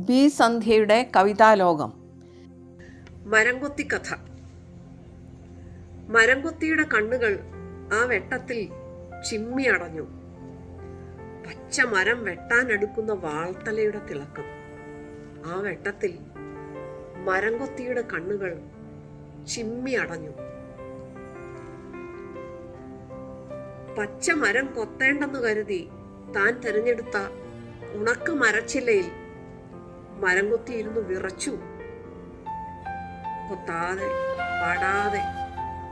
B സന്ധ്യയുടെ കവിതാലോകം. മരംകൊത്തി കഥ. മരംകൊത്തിയുടെ കണ്ണുകൾ ആ വെട്ടത്തിൽ ചിമ്മി അടഞ്ഞു. പച്ച മരം വെട്ടാനെടുക്കുന്ന വാൾത്തലയുടെ തിളക്കം. ആ വെട്ടത്തിൽ മരംകൊത്തിയുടെ കണ്ണുകൾ ചിമ്മി അടഞ്ഞു. പച്ച മരം കൊത്തേണ്ടെന്ന് കരുതി താൻ തിരഞ്ഞെടുത്ത ഉണക്ക മരച്ചില്ലയിൽ മരംകൊത്തി ഇരുന്ന് വിറച്ചു. കൊത്താതെ പാടാതെ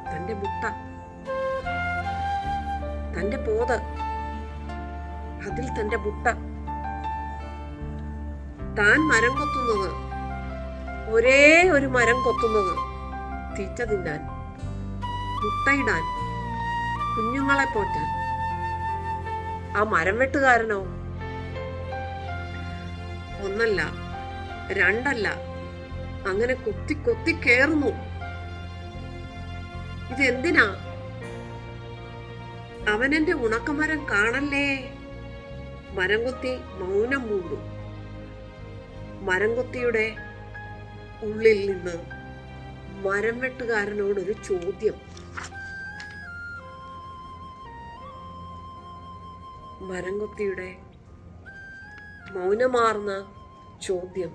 തന്റെ മുട്ട, തന്റെ പോത്, അതിൽ തന്റെ മുട്ട. താൻ മരം കൊത്തുന്നത്, ഒരേ ഒരു മരം കൊത്തുന്നത് തീറ്റ തിന്നാൻ, മുട്ടയിടാൻ, കുഞ്ഞുങ്ങളെ പോറ്റാൻ. ആ മരം വെട്ടുകാരനോ ഒന്നല്ല രണ്ടല്ല, അങ്ങനെ കൊത്തി കൊത്തി കേറുന്നു. ഇതെന്തിനാ? അവനെന്റെ ഉണക്കമരം കാണല്ലേ. മരംകൊത്തി മൗനം മൂണ്ടു. മരംകൊത്തിയുടെ ഉള്ളിൽ നിന്ന് മരം വെട്ടുകാരനോടൊരു ചോദ്യം. മരംകൊത്തിയുടെ മൗനമാർന്ന ചോദ്യം.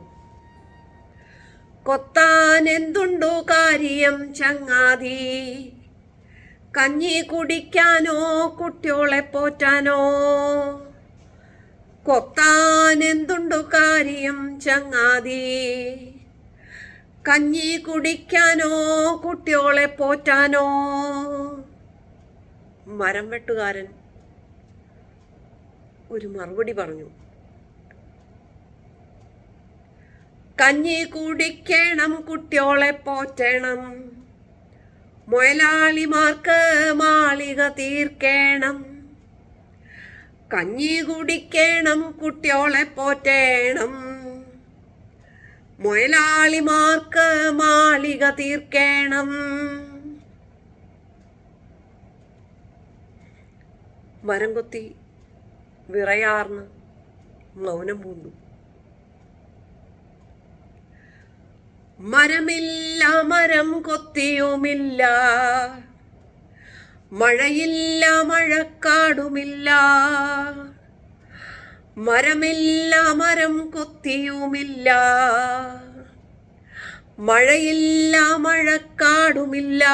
കൊത്താൻ എന്തുണ്ടോ കാര്യം ചങ്ങാതി? കഞ്ഞി കുടിക്കാനോ കുട്ടിയോളെ പോറ്റാനോ? കൊത്താൻ എന്തുണ്ടോ കാര്യം ചങ്ങാതി? കഞ്ഞി കുടിക്കാനോ കുട്ടിയോളെ പോറ്റാനോ? മരം വെട്ടുകാരൻ ഒരു മറുപടി പറഞ്ഞു. കഞ്ഞി കുടിക്കണം, കുട്ടിയോളെ പോറ്റണം, മുതലാളിമാർക്ക് മാളിക തീർക്കണം. കഞ്ഞി കുടിക്കണം, കുട്ടിയോളെ പോറ്റണം, മുതലാളിമാർക്ക് മാളിക തീർക്കണം. മരംകൊത്തി വിറയാർന്ന് മൗനം പൂണ്ടു. മരമില്ല, മരം കൊത്തിയുമില്ല, മഴയില്ല, മഴക്കാടുമില്ല. മരമില്ല, മരം കൊത്തിയുമില്ല, മഴയില്ല, മഴക്കാടുമില്ല.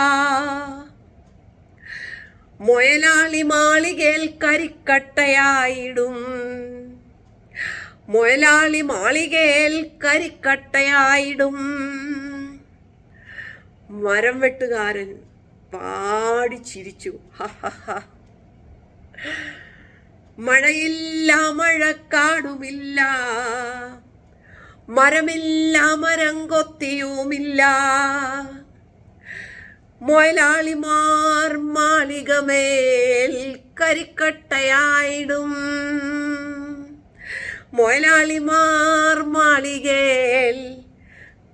മുതലാളി മാളികയിൽ കരിക്കട്ടയായിടും, മുതലാളി മാളികയിൽ കരിക്കട്ടയായിടും. മരം വെട്ടുകാരൻ പാടി ചിരിച്ചു. മഴയില്ല, മഴക്കാടുമില്ല, മരമില്ല, മരം കൊത്തിയുമില്ല. മുതലാളിമാർ മാളികമേൽ കരിക്കട്ടയായിടും, മുതലാളിമാർ മാളികയിൽ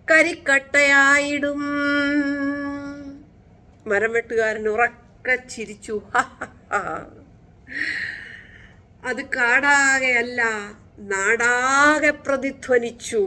കരിക്കട്ടയായിടും. മരം വെട്ടുകാരൻ ഉറക്കെ ചിരിച്ചു. അത് കാടാകെയല്ല, നാടാകെ പ്രതിധ്വനിച്ചു.